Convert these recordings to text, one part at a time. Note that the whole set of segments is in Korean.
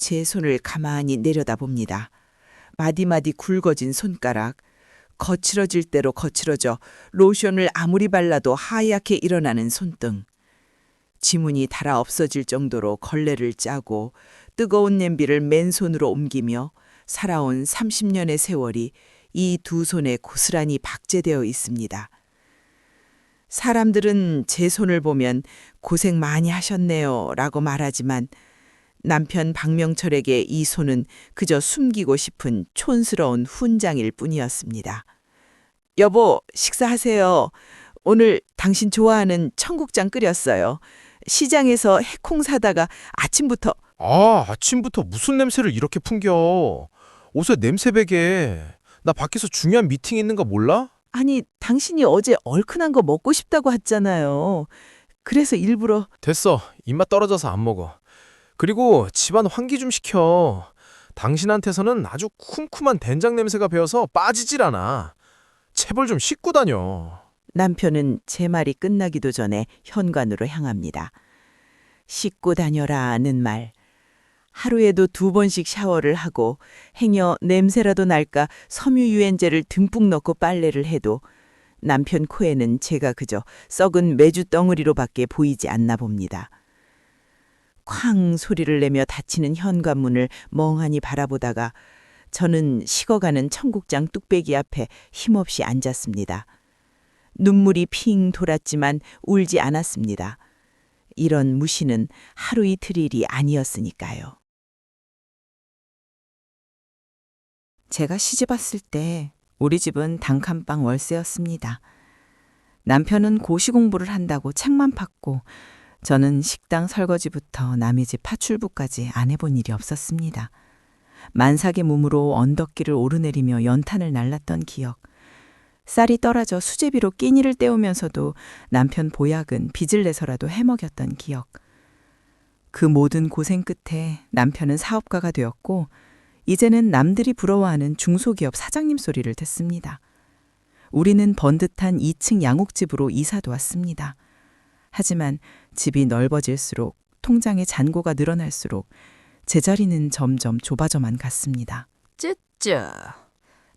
제 손을 가만히 내려다봅니다. 마디마디 굵어진 손가락, 거칠어질 대로 거칠어져 로션을 아무리 발라도 하얗게 일어나는 손등. 지문이 닳아 없어질 정도로 걸레를 짜고 뜨거운 냄비를 맨손으로 옮기며 살아온 30년의 세월이 이 두 손에 고스란히 박제되어 있습니다. 사람들은 제 손을 보면 고생 많이 하셨네요 라고 말하지만 남편 박명철에게 이 손은 그저 숨기고 싶은 촌스러운 훈장일 뿐이었습니다. 여보, 식사하세요. 오늘 당신 좋아하는 청국장 끓였어요. 시장에서 해콩 사다가 아침부터. 아침부터 무슨 냄새를 이렇게 풍겨. 옷에 냄새 배게. 나 밖에서 중요한 미팅 있는 거 몰라? 아니, 당신이 어제 얼큰한 거 먹고 싶다고 했잖아요. 그래서 일부러. 됐어. 입맛 떨어져서 안 먹어. 그리고 집안 환기 좀 시켜. 당신한테서는 아주 쿰쿰한 된장 냄새가 배어서 빠지질 않아. 체벌 좀 씻고 다녀. 남편은 제 말이 끝나기도 전에 현관으로 향합니다. 씻고 다녀라는 말. 하루에도 2번씩 샤워를 하고 행여 냄새라도 날까 섬유유연제를 듬뿍 넣고 빨래를 해도 남편 코에는 제가 그저 썩은 메주 덩어리로밖에 보이지 않나 봅니다. 쾅 소리를 내며 닫히는 현관문을 멍하니 바라보다가 저는 식어가는 청국장 뚝배기 앞에 힘없이 앉았습니다. 눈물이 핑 돌았지만 울지 않았습니다. 이런 무시는 하루 이틀 일이 아니었으니까요. 제가 시집왔을 때 우리 집은 단칸방 월세였습니다. 남편은 고시 공부를 한다고 책만 팠고 저는 식당 설거지부터 남의 집 파출부까지 안 해본 일이 없었습니다. 만삭의 몸으로 언덕길을 오르내리며 연탄을 날랐던 기억. 쌀이 떨어져 수제비로 끼니를 때우면서도 남편 보약은 빚을 내서라도 해먹였던 기억. 그 모든 고생 끝에 남편은 사업가가 되었고 이제는 남들이 부러워하는 중소기업 사장님 소리를 듣습니다. 우리는 번듯한 2층 양옥집으로 이사도 왔습니다. 하지만 집이 넓어질수록 통장의 잔고가 늘어날수록 제자리는 점점 좁아져만 갔습니다. 쯔쯔.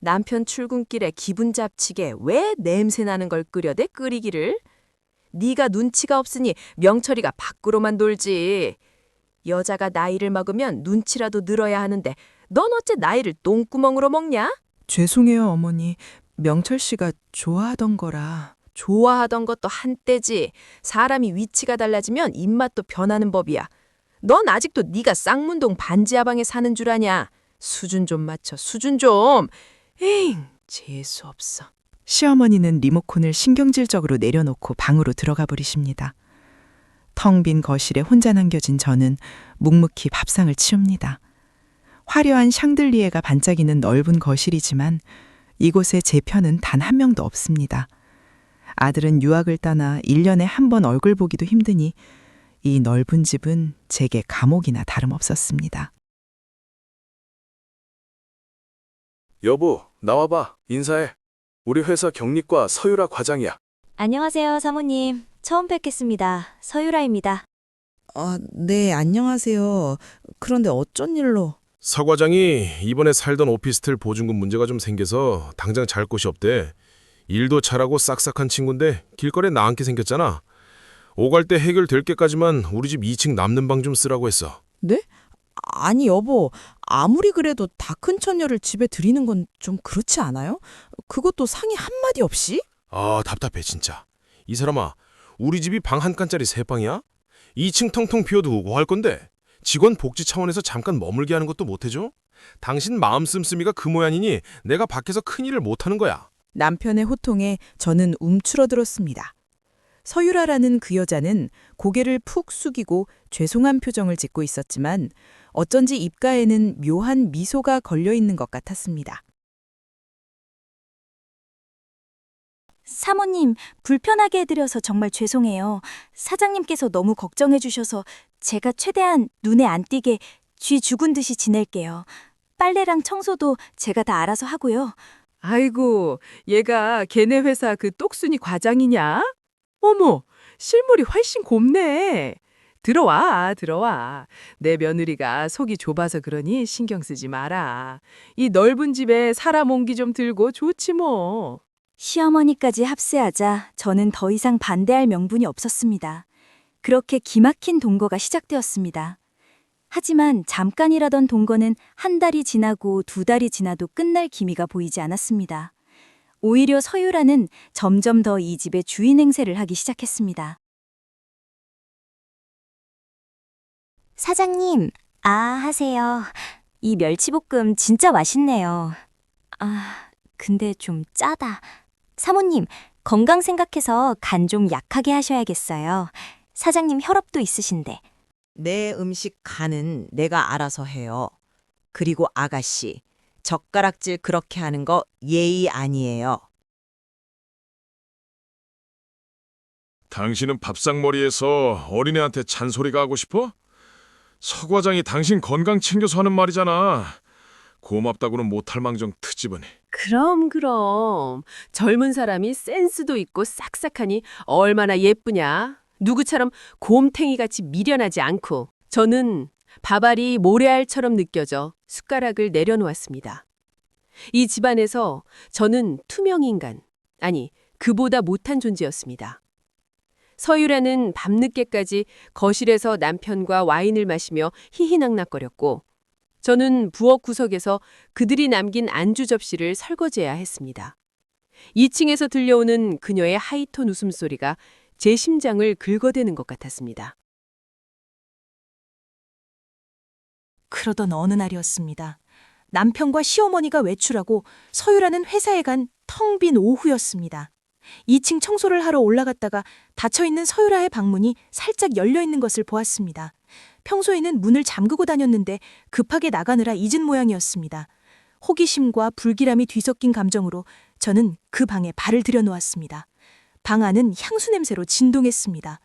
남편 출근길에 기분 잡치게 왜 냄새나는 걸 끓여대 끓이기를? 네가 눈치가 없으니 명철이가 밖으로만 놀지. 여자가 나이를 먹으면 눈치라도 늘어야 하는데 넌 어째 나이를 똥구멍으로 먹냐? 죄송해요, 어머니. 명철 씨가 좋아하던 거라. 좋아하던 것도 한때지. 사람이 위치가 달라지면 입맛도 변하는 법이야. 넌 아직도 네가 쌍문동 반지하방에 사는 줄 아냐? 수준 좀 맞춰, 수준 좀. 에잉, 재수없어. 시어머니는 리모컨을 신경질적으로 내려놓고 방으로 들어가 버리십니다. 텅 빈 거실에 혼자 남겨진 저는 묵묵히 밥상을 치웁니다. 화려한 샹들리에가 반짝이는 넓은 거실이지만 이곳에 제 편은 단 한 명도 없습니다. 아들은 유학을 떠나 1년에 한 번 얼굴 보기도 힘드니 이 넓은 집은 제게 감옥이나 다름없었습니다. 여보, 나와봐. 인사해. 우리 회사 경리과 서유라 과장이야. 안녕하세요, 사모님. 처음 뵙겠습니다. 서유라입니다. 네, 안녕하세요. 그런데 어쩐 일로? 서 과장이 이번에 살던 오피스텔 보증금 문제가 좀 생겨서 당장 잘 곳이 없대. 일도 잘하고 싹싹한 친구인데 길거리에 나앉게 생겼잖아. 오갈 때 해결될 게까지만 우리 집 2층 남는 방 좀 쓰라고 했어. 네? 아니 여보, 아무리 그래도 다 큰 처녀를 집에 들이는 건 좀 그렇지 않아요? 그것도 상의 한마디 없이? 답답해 진짜. 이 사람아, 우리 집이 방 한 칸짜리 3방이야? 2층 텅텅 비워두고 뭐 할 건데? 직원 복지 차원에서 잠깐 머물게 하는 것도 못 해줘? 당신 마음 씀씀이가 그 모양이니 내가 밖에서 큰일을 못 하는 거야. 남편의 호통에 저는 움츠러들었습니다. 서유라라는 그 여자는 고개를 푹 숙이고 죄송한 표정을 짓고 있었지만 어쩐지 입가에는 묘한 미소가 걸려있는 것 같았습니다. 사모님, 불편하게 해드려서 정말 죄송해요. 사장님께서 너무 걱정해 주셔서 제가 최대한 눈에 안 띄게 쥐 죽은 듯이 지낼게요. 빨래랑 청소도 제가 다 알아서 하고요. 아이고, 얘가 걔네 회사 그 똑순이 과장이냐? 어머, 실물이 훨씬 곱네. 들어와. 내 며느리가 속이 좁아서 그러니 신경 쓰지 마라. 이 넓은 집에 사람 옹기 좀 들고 좋지 뭐. 시어머니까지 합세하자 저는 더 이상 반대할 명분이 없었습니다. 그렇게 기막힌 동거가 시작되었습니다. 하지만 잠깐이라던 동거는 한 달이 지나고 두 달이 지나도 끝날 기미가 보이지 않았습니다. 오히려 서유라는 점점 더 이 집의 주인 행세를 하기 시작했습니다. 사장님, 하세요. 이 멸치볶음 진짜 맛있네요. 근데 좀 짜다. 사모님, 건강 생각해서 간 좀 약하게 하셔야겠어요. 사장님 혈압도 있으신데. 내 음식 간은 내가 알아서 해요. 그리고 아가씨, 젓가락질 그렇게 하는 거 예의 아니에요. 당신은 밥상머리에서 어린애한테 잔소리가 하고 싶어? 서 과장이 당신 건강 챙겨서 하는 말이잖아. 고맙다고는 못할 망정 트집으니. 그럼. 젊은 사람이 센스도 있고 싹싹하니 얼마나 예쁘냐. 누구처럼 곰탱이같이 미련하지 않고. 저는 밥알이 모래알처럼 느껴져 숟가락을 내려놓았습니다. 이 집안에서 저는 투명인간, 아니 그보다 못한 존재였습니다. 서유라는 밤늦게까지 거실에서 남편과 와인을 마시며 히히낙낙거렸고 저는 부엌 구석에서 그들이 남긴 안주 접시를 설거지해야 했습니다. 2층에서 들려오는 그녀의 하이톤 웃음소리가 제 심장을 긁어대는 것 같았습니다. 그러던 어느 날이었습니다. 남편과 시어머니가 외출하고 서유라는 회사에 간 텅 빈 오후였습니다. 2층 청소를 하러 올라갔다가 닫혀있는 서유라의 방문이 살짝 열려있는 것을 보았습니다. 평소에는 문을 잠그고 다녔는데 급하게 나가느라 잊은 모양이었습니다. 호기심과 불길함이 뒤섞인 감정으로 저는 그 방에 발을 들여놓았습니다. 방 안은 향수 냄새로 진동했습니다.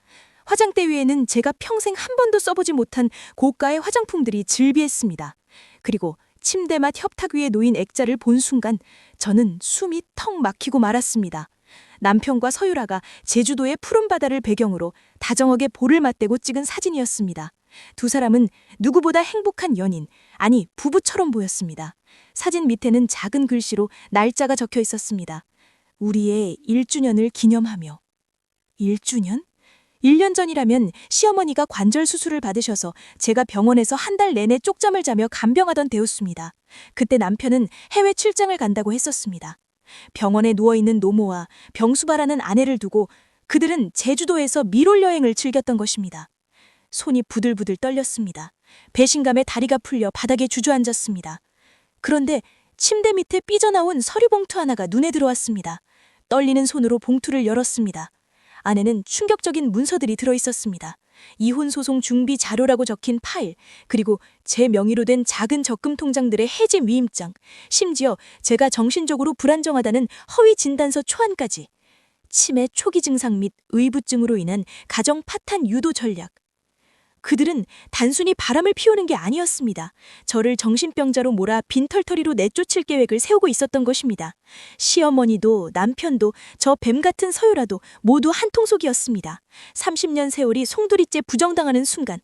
화장대 위에는 제가 평생 한 번도 써보지 못한 고가의 화장품들이 즐비했습니다. 그리고 침대맡 협탁 위에 놓인 액자를 본 순간 저는 숨이 턱 막히고 말았습니다. 남편과 서유라가 제주도의 푸른 바다를 배경으로 다정하게 볼을 맞대고 찍은 사진이었습니다. 두 사람은 누구보다 행복한 연인, 아니 부부처럼 보였습니다. 사진 밑에는 작은 글씨로 날짜가 적혀 있었습니다. 우리의 1주년을 기념하며. 1주년? 1년 전이라면 시어머니가 관절 수술을 받으셔서 제가 병원에서 한 달 내내 쪽잠을 자며 간병하던 때였습니다. 그때 남편은 해외 출장을 간다고 했었습니다. 병원에 누워있는 노모와 병수바라는 아내를 두고 그들은 제주도에서 미롤 여행을 즐겼던 것입니다. 손이 부들부들 떨렸습니다. 배신감에 다리가 풀려 바닥에 주저앉았습니다. 그런데 침대 밑에 삐져나온 서류 봉투 하나가 눈에 들어왔습니다. 떨리는 손으로 봉투를 열었습니다. 안에는 충격적인 문서들이 들어있었습니다. 이혼소송 준비 자료라고 적힌 파일, 그리고 제 명의로 된 작은 적금 통장들의 해지 위임장, 심지어 제가 정신적으로 불안정하다는 허위 진단서 초안까지. 치매 초기 증상 및 의부증으로 인한 가정 파탄 유도 전략. 그들은 단순히 바람을 피우는 게 아니었습니다. 저를 정신병자로 몰아 빈털터리로 내쫓을 계획을 세우고 있었던 것입니다. 시어머니도 남편도 저 뱀 같은 서유라도 모두 한통속이었습니다. 30년 세월이 송두리째 부정당하는 순간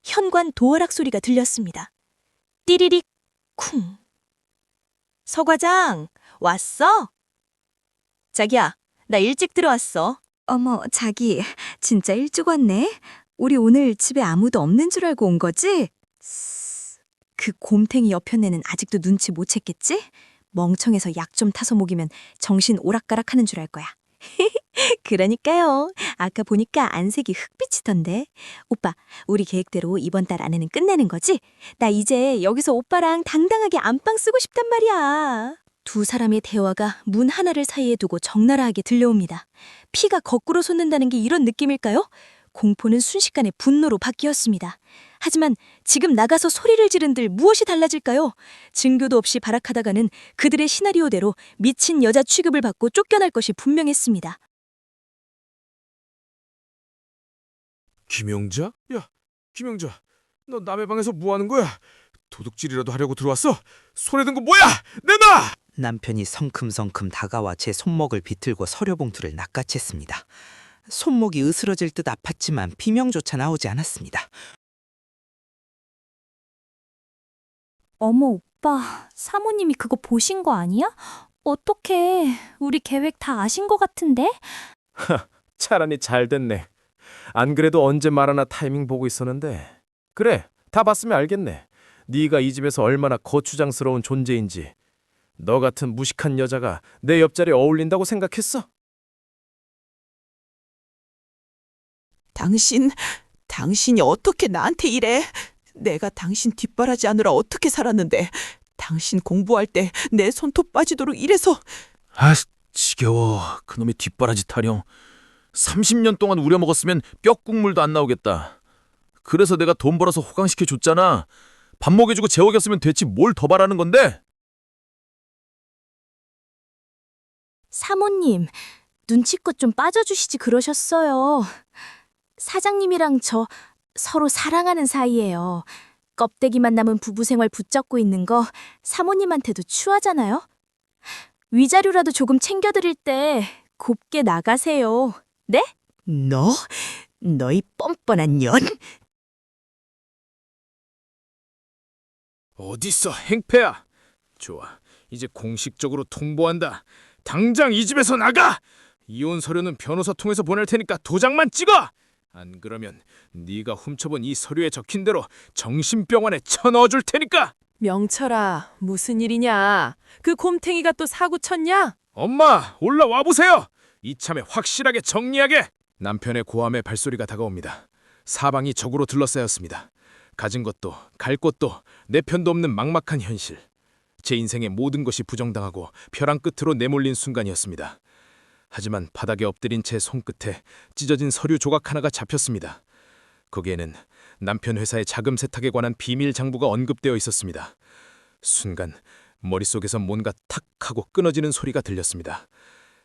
현관 도어락 소리가 들렸습니다. 띠리릭 쿵. 서 과장, 왔어? 자기야, 나 일찍 들어왔어. 어머, 자기, 진짜 일찍 왔네. 우리 오늘 집에 아무도 없는 줄 알고 온 거지? 그 곰탱이 여편네는 아직도 눈치 못 챘겠지? 멍청해서 약 좀 타서 먹이면 정신 오락가락 하는 줄 알 거야. 그러니까요. 아까 보니까 안색이 흑빛이던데. 오빠, 우리 계획대로 이번 달 안에는 끝내는 거지? 나 이제 여기서 오빠랑 당당하게 안방 쓰고 싶단 말이야. 두 사람의 대화가 문 하나를 사이에 두고 적나라하게 들려옵니다. 피가 거꾸로 솟는다는 게 이런 느낌일까요? 공포는 순식간에 분노로 바뀌었습니다. 하지만 지금 나가서 소리를 지른들 무엇이 달라질까요? 증거도 없이 발악하다가는 그들의 시나리오대로 미친 여자 취급을 받고 쫓겨날 것이 분명했습니다. 김영자? 야, 김영자, 너 남의 방에서 뭐 하는 거야? 도둑질이라도 하려고 들어왔어? 손에 든 거 뭐야? 내놔! 남편이 성큼성큼 다가와 제 손목을 비틀고 서류 봉투를 낚아챘습니다. 손목이 으스러질 듯 아팠지만 비명조차 나오지 않았습니다. 어머, 오빠, 사모님이 그거 보신 거 아니야? 어떡해. 우리 계획 다 아신 거 같은데? 차라리 잘 됐네. 안 그래도 언제 말하나 타이밍 보고 있었는데. 그래, 다 봤으면 알겠네. 네가 이 집에서 얼마나 거추장스러운 존재인지. 너 같은 무식한 여자가 내 옆자리에 어울린다고 생각했어? 당신이 어떻게 나한테 이래? 내가 당신 뒷바라지 하느라 어떻게 살았는데 당신 공부할 때 내 손톱 빠지도록 이래서. 아, 지겨워. 그놈의 뒷바라지 타령. 30년 동안 우려먹었으면 뼈국물도 안 나오겠다. 그래서 내가 돈 벌어서 호강시켜 줬잖아. 밥 먹여주고 재워겼으면 됐지 뭘 더 바라는 건데? 사모님, 눈치껏 좀 빠져주시지 그러셨어요. 사장님이랑 저 서로 사랑하는 사이예요. 껍데기만 남은 부부 생활 붙잡고 있는 거 사모님한테도 추하잖아요. 위자료라도 조금 챙겨드릴 때 곱게 나가세요. 네? 너희 뻔뻔한 년. 어딨어, 행패야. 좋아, 이제 공식적으로 통보한다. 당장 이 집에서 나가! 이혼 서류는 변호사 통해서 보낼 테니까 도장만 찍어! 안 그러면 네가 훔쳐본 이 서류에 적힌 대로 정신병원에 쳐넣어줄 테니까! 명철아, 무슨 일이냐? 그 곰탱이가 또 사고 쳤냐? 엄마, 올라와 보세요! 이참에 확실하게 정리하게! 남편의 고함에 발소리가 다가옵니다. 사방이 적으로 둘러싸였습니다. 가진 것도 갈 곳도 내 편도 없는 막막한 현실. 제 인생의 모든 것이 부정당하고 벼랑 끝으로 내몰린 순간이었습니다. 하지만 바닥에 엎드린 제 손끝에 찢어진 서류 조각 하나가 잡혔습니다. 거기에는 남편 회사의 자금 세탁에 관한 비밀 장부가 언급되어 있었습니다. 순간 머릿속에서 뭔가 탁 하고 끊어지는 소리가 들렸습니다.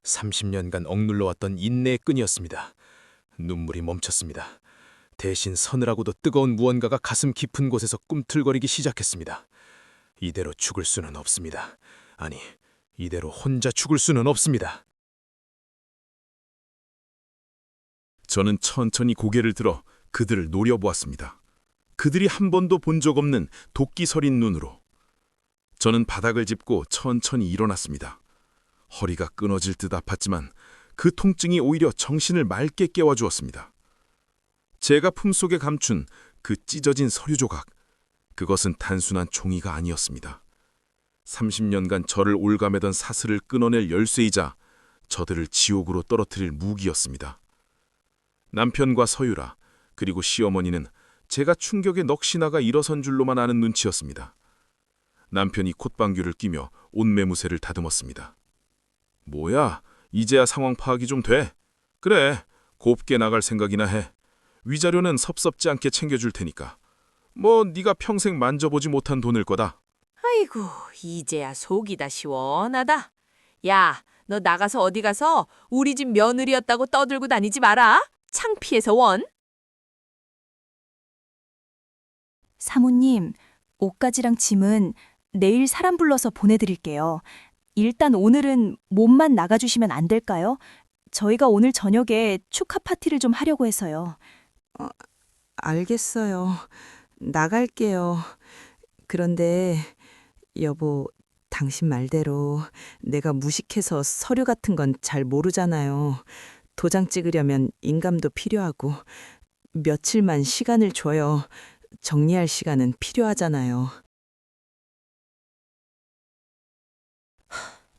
30년간 억눌러왔던 인내의 끈이었습니다. 눈물이 멈췄습니다. 대신 서늘하고도 뜨거운 무언가가 가슴 깊은 곳에서 꿈틀거리기 시작했습니다. 이대로 죽을 수는 없습니다. 아니, 이대로 혼자 죽을 수는 없습니다. 저는 천천히 고개를 들어 그들을 노려보았습니다. 그들이 한 번도 본 적 없는 도끼 서린 눈으로. 저는 바닥을 짚고 천천히 일어났습니다. 허리가 끊어질 듯 아팠지만 그 통증이 오히려 정신을 맑게 깨워주었습니다. 제가 품속에 감춘 그 찢어진 서류 조각, 그것은 단순한 종이가 아니었습니다. 30년간 저를 올가매던 사슬을 끊어낼 열쇠이자 저들을 지옥으로 떨어뜨릴 무기였습니다. 남편과 서유라, 그리고 시어머니는 제가 충격에 넋이 일어선 줄로만 아는 눈치였습니다. 남편이 콧방귀를 뀌며 옷매무새를 다듬었습니다. 뭐야, 이제야 상황 파악이 좀 돼? 그래, 곱게 나갈 생각이나 해. 위자료는 섭섭지 않게 챙겨줄 테니까. 뭐 네가 평생 만져보지 못한 돈일 거다. 아이고, 이제야 속이 다 시원하다. 야, 너 나가서 어디 가서 우리 집 며느리였다고 떠들고 다니지 마라. 창피해서 원. 사모님, 옷가지랑 짐은 내일 사람 불러서 보내드릴게요. 일단 오늘은 몸만 나가주시면 안 될까요? 저희가 오늘 저녁에 축하 파티를 좀 하려고 해서요. 알겠어요. 나갈게요. 그런데 여보, 당신 말대로 내가 무식해서 서류 같은 건 잘 모르잖아요. 도장 찍으려면 인감도 필요하고 며칠만 시간을 줘요. 정리할 시간은 필요하잖아요.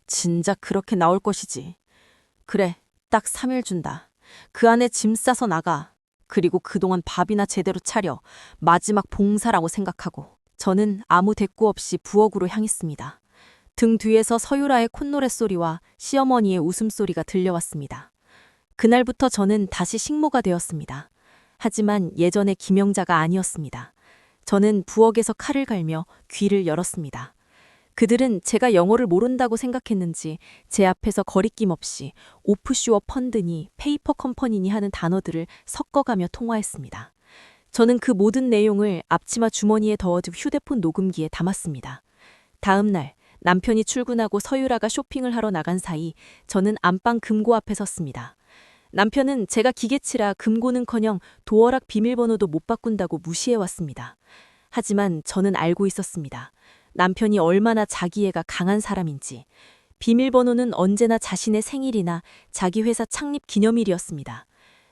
진작 그렇게 나올 것이지. 그래, 딱 3일 준다. 그 안에 짐 싸서 나가. 그리고 그동안 밥이나 제대로 차려. 마지막 봉사라고 생각하고. 저는 아무 대꾸 없이 부엌으로 향했습니다. 등 뒤에서 서유라의 콧노래 소리와 시어머니의 웃음소리가 들려왔습니다. 그날부터 저는 다시 식모가 되었습니다. 하지만 예전의 김영자가 아니었습니다. 저는 부엌에서 칼을 갈며 귀를 열었습니다. 그들은 제가 영어를 모른다고 생각했는지 제 앞에서 거리낌 없이 오프쇼어 펀드니 페이퍼 컴퍼니니 하는 단어들을 섞어가며 통화했습니다. 저는 그 모든 내용을 앞치마 주머니에 넣어둔 휴대폰 녹음기에 담았습니다. 다음 날 남편이 출근하고 서유라가 쇼핑을 하러 나간 사이 저는 안방 금고 앞에 섰습니다. 남편은 제가 기계치라 금고는커녕 도어락 비밀번호도 못 바꾼다고 무시해왔습니다. 하지만 저는 알고 있었습니다. 남편이 얼마나 자기애가 강한 사람인지. 비밀번호는 언제나 자신의 생일이나 자기 회사 창립 기념일이었습니다.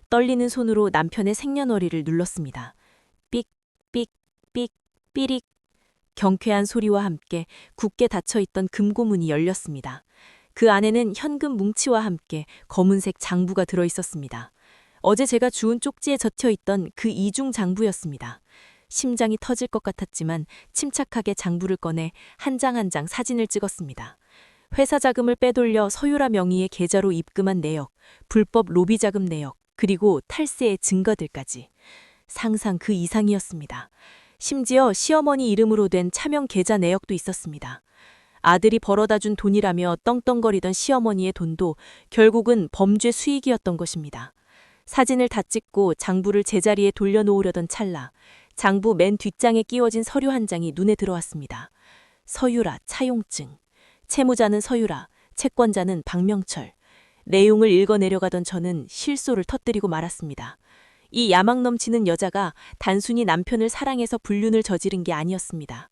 떨리는 손으로 남편의 생년월일을 눌렀습니다. 삑, 삑, 삑, 삐릭. 경쾌한 소리와 함께 굳게 닫혀있던 금고문이 열렸습니다. 그 안에는 현금 뭉치와 함께 검은색 장부가 들어있었습니다. 어제 제가 주운 쪽지에 적혀있던 그 이중 장부였습니다. 심장이 터질 것 같았지만 침착하게 장부를 꺼내 한 장 한 장 사진을 찍었습니다. 회사 자금을 빼돌려 서유라 명의의 계좌로 입금한 내역, 불법 로비 자금 내역, 그리고 탈세의 증거들까지. 상상 그 이상이었습니다. 심지어 시어머니 이름으로 된 차명 계좌 내역도 있었습니다. 아들이 벌어다준 돈이라며 떵떵거리던 시어머니의 돈도 결국은 범죄 수익이었던 것입니다. 사진을 다 찍고 장부를 제자리에 돌려놓으려던 찰나 장부 맨 뒷장에 끼워진 서류 한 장이 눈에 들어왔습니다. 서유라 차용증. 채무자는 서유라, 채권자는 박명철. 내용을 읽어내려가던 저는 실소를 터뜨리고 말았습니다. 이 야망 넘치는 여자가 단순히 남편을 사랑해서 불륜을 저지른 게 아니었습니다.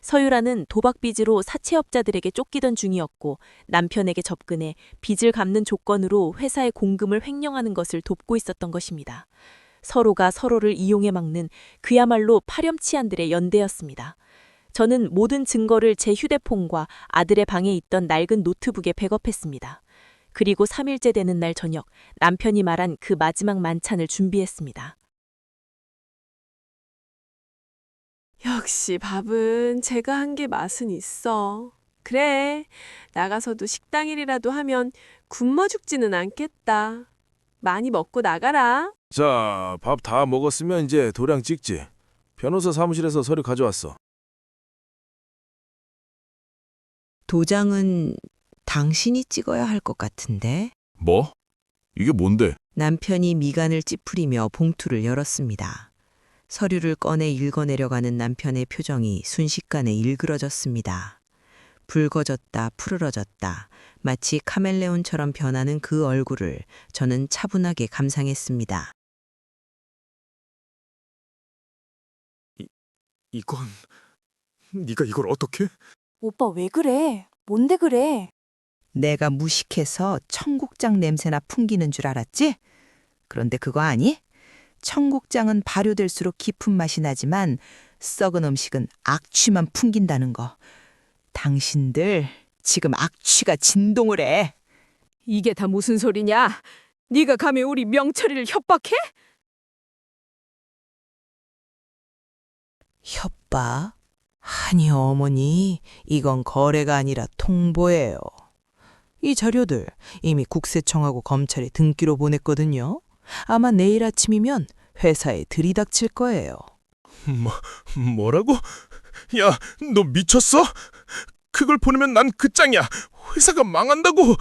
서유라는 도박 빚으로 사채업자들에게 쫓기던 중이었고 남편에게 접근해 빚을 갚는 조건으로 회사의 공금을 횡령하는 것을 돕고 있었던 것입니다. 서로가 서로를 이용해 막는 그야말로 파렴치한들의 연대였습니다. 저는 모든 증거를 제 휴대폰과 아들의 방에 있던 낡은 노트북에 백업했습니다. 그리고 3일째 되는 날 저녁 남편이 말한 그 마지막 만찬을 준비했습니다. 역시 밥은 제가 한 게 맛은 있어. 그래, 나가서도 식당 일이라도 하면 굶어 죽지는 않겠다. 많이 먹고 나가라. 자, 밥 다 먹었으면 이제 도량 찍지. 변호사 사무실에서 서류 가져왔어. 도장은 당신이 찍어야 할 것 같은데. 뭐? 이게 뭔데? 남편이 미간을 찌푸리며 봉투를 열었습니다. 서류를 꺼내 읽어내려가는 남편의 표정이 순식간에 일그러졌습니다. 붉어졌다 푸르러졌다 마치 카멜레온처럼 변하는 그 얼굴을 저는 차분하게 감상했습니다. 이건 네가 이걸 어떻게? 오빠 왜 그래? 뭔데 그래? 내가 무식해서 청국장 냄새나 풍기는 줄 알았지? 그런데 그거 아니? 청국장은 발효될수록 깊은 맛이 나지만 썩은 음식은 악취만 풍긴다는 거. 당신들 지금 악취가 진동을 해. 이게 다 무슨 소리냐? 네가 감히 우리 명철이를 협박해? 협박? 아니 어머니, 이건 거래가 아니라 통보예요. 이 자료들 이미 국세청하고 검찰에 등기로 보냈거든요. 아마 내일 아침이면 회사에 들이닥칠 거예요. 뭐라고? 야, 너 미쳤어? 그걸 보내면 난 끝장이야. 회사가 망한다고.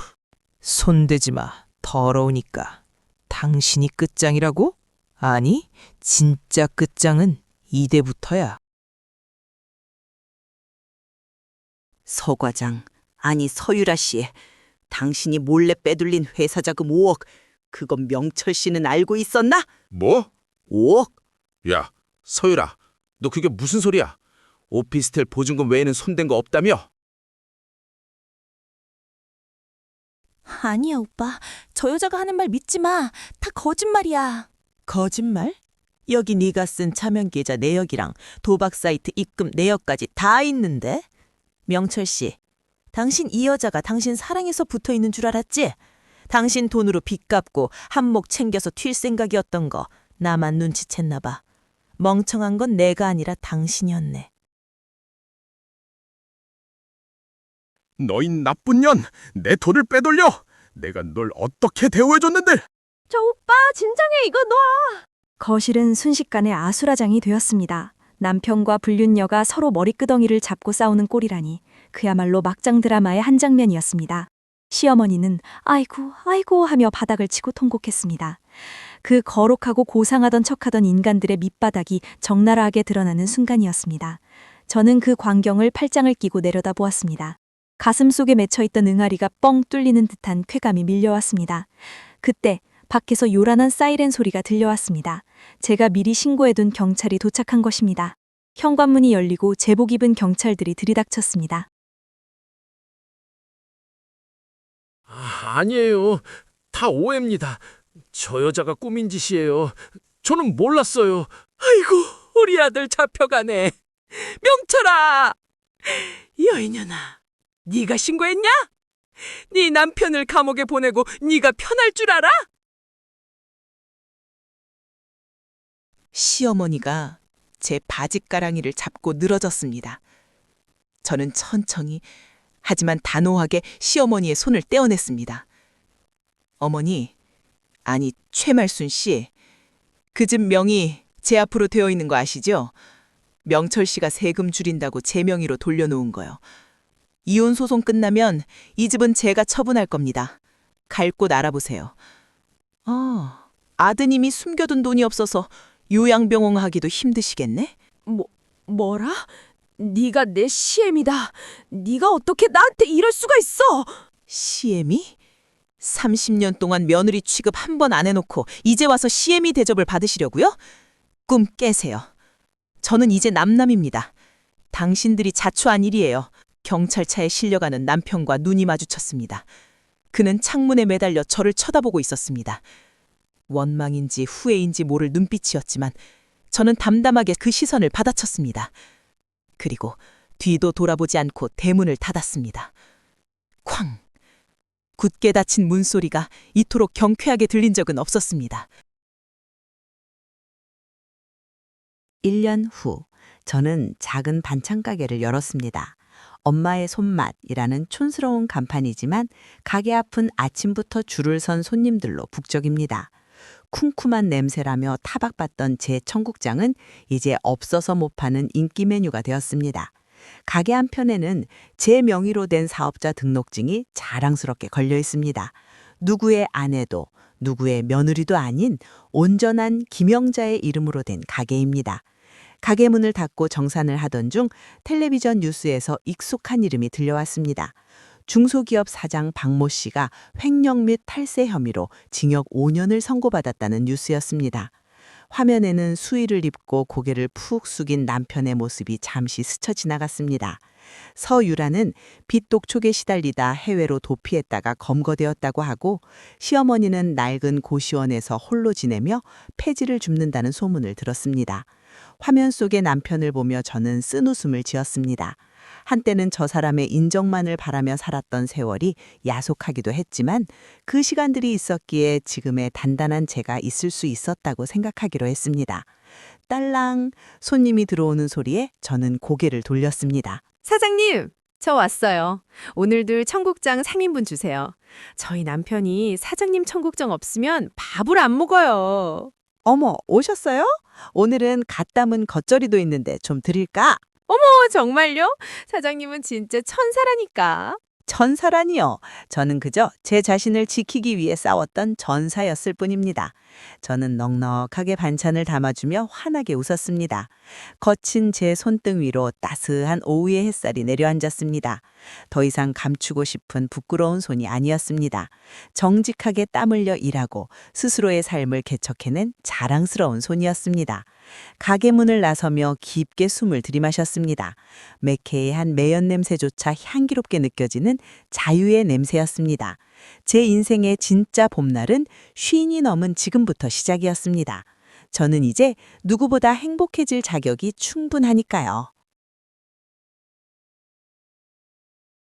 손대지 마. 더러우니까. 당신이 끝장이라고? 아니, 진짜 끝장은 이대부터야. 서 과장, 아니 서유라 씨. 당신이 몰래 빼돌린 회사 자금 5억. 그건 명철 씨는 알고 있었나? 뭐? 5억? 야, 서유라, 너 그게 무슨 소리야? 오피스텔 보증금 외에는 손댄 거 없다며? 아니야, 오빠. 저 여자가 하는 말 믿지 마. 다 거짓말이야. 거짓말? 여기 네가 쓴 차명계좌 내역이랑 도박 사이트 입금 내역까지 다 있는데? 명철 씨, 당신 이 여자가 당신 사랑해서 붙어 있는 줄 알았지? 당신 돈으로 빚 갚고 한몫 챙겨서 튈 생각이었던 거 나만 눈치챘나 봐. 멍청한 건 내가 아니라 당신이었네. 너희 나쁜 년, 내 돈을 빼돌려. 내가 널 어떻게 대우해줬는데? 저 오빠 진정해, 이거 놔. 거실은 순식간에 아수라장이 되었습니다. 남편과 불륜녀가 서로 머리끄덩이를 잡고 싸우는 꼴이라니 그야말로 막장 드라마의 한 장면이었습니다. 시어머니는 아이고 아이고 하며 바닥을 치고 통곡했습니다. 그 거룩하고 고상하던 척하던 인간들의 밑바닥이 적나라하게 드러나는 순간이었습니다. 저는 그 광경을 팔짱을 끼고 내려다보았습니다. 가슴 속에 맺혀있던 응아리가 뻥 뚫리는 듯한 쾌감이 밀려왔습니다. 그때 밖에서 요란한 사이렌 소리가 들려왔습니다. 제가 미리 신고해둔 경찰이 도착한 것입니다. 현관문이 열리고 제복 입은 경찰들이 들이닥쳤습니다. 아니에요. 다 오해입니다. 저 여자가 꾸민 짓이에요. 저는 몰랐어요. 아이고, 우리 아들 잡혀가네. 명철아! 여인연아, 네가 신고했냐? 네 남편을 감옥에 보내고 네가 편할 줄 알아? 시어머니가 제 바짓가랑이를 잡고 늘어졌습니다. 저는 천천히 하지만 단호하게 시어머니의 손을 떼어냈습니다. 어머니, 아니 최말순 씨, 그 집 명의 제 앞으로 되어 있는 거 아시죠? 명철 씨가 세금 줄인다고 제 명의로 돌려놓은 거요. 이혼 소송 끝나면 이 집은 제가 처분할 겁니다. 갈 곳 알아보세요. 아드님이 숨겨둔 돈이 없어서 요양병원 하기도 힘드시겠네? 뭐라? 네가 내 시엠이다. 네가 어떻게 나한테 이럴 수가 있어? 시엠이? 30년 동안 며느리 취급 한 번 안 해놓고 이제 와서 시엠이 대접을 받으시려고요? 꿈 깨세요. 저는 이제 남남입니다. 당신들이 자초한 일이에요. 경찰차에 실려가는 남편과 눈이 마주쳤습니다. 그는 창문에 매달려 저를 쳐다보고 있었습니다. 원망인지 후회인지 모를 눈빛이었지만 저는 담담하게 그 시선을 받아쳤습니다. 그리고 뒤도 돌아보지 않고 대문을 닫았습니다. 쾅! 굳게 닫힌 문소리가 이토록 경쾌하게 들린 적은 없었습니다. 1년 후, 저는 작은 반찬 가게를 열었습니다. 엄마의 손맛이라는 촌스러운 간판이지만 가게 앞은 아침부터 줄을 선 손님들로 북적입니다. 쿰쿰한 냄새라며 타박받던 제 청국장은 이제 없어서 못 파는 인기 메뉴가 되었습니다. 가게 한편에는 제 명의로 된 사업자 등록증이 자랑스럽게 걸려 있습니다. 누구의 아내도 누구의 며느리도 아닌 온전한 김영자의 이름으로 된 가게입니다. 가게 문을 닫고 정산을 하던 중 텔레비전 뉴스에서 익숙한 이름이 들려왔습니다. 중소기업 사장 박모 씨가 횡령 및 탈세 혐의로 징역 5년을 선고받았다는 뉴스였습니다. 화면에는 수의를 입고 고개를 푹 숙인 남편의 모습이 잠시 스쳐 지나갔습니다. 서유라는 빚 독촉에 시달리다 해외로 도피했다가 검거되었다고 하고 시어머니는 낡은 고시원에서 홀로 지내며 폐지를 줍는다는 소문을 들었습니다. 화면 속의 남편을 보며 저는 쓴웃음을 지었습니다. 한때는 저 사람의 인정만을 바라며 살았던 세월이 야속하기도 했지만 그 시간들이 있었기에 지금의 단단한 제가 있을 수 있었다고 생각하기로 했습니다. 딸랑 손님이 들어오는 소리에 저는 고개를 돌렸습니다. 사장님, 저 왔어요. 오늘도 청국장 3인분 주세요. 저희 남편이 사장님 청국장 없으면 밥을 안 먹어요. 어머, 오셨어요? 오늘은 갓 담은 겉절이도 있는데 좀 드릴까? 정말요? 사장님은 진짜 천사라니까. 전사라니요. 저는 그저 제 자신을 지키기 위해 싸웠던 전사였을 뿐입니다. 저는 넉넉하게 반찬을 담아주며 환하게 웃었습니다. 거친 제 손등 위로 따스한 오후의 햇살이 내려앉았습니다. 더 이상 감추고 싶은 부끄러운 손이 아니었습니다. 정직하게 땀 흘려 일하고 스스로의 삶을 개척해낸 자랑스러운 손이었습니다. 가게 문을 나서며 깊게 숨을 들이마셨습니다. 매캐한 매연 냄새조차 향기롭게 느껴지는 자유의 냄새였습니다. 제 인생의 진짜 봄날은 쉰이 넘은 지금부터 시작이었습니다. 저는 이제 누구보다 행복해질 자격이 충분하니까요.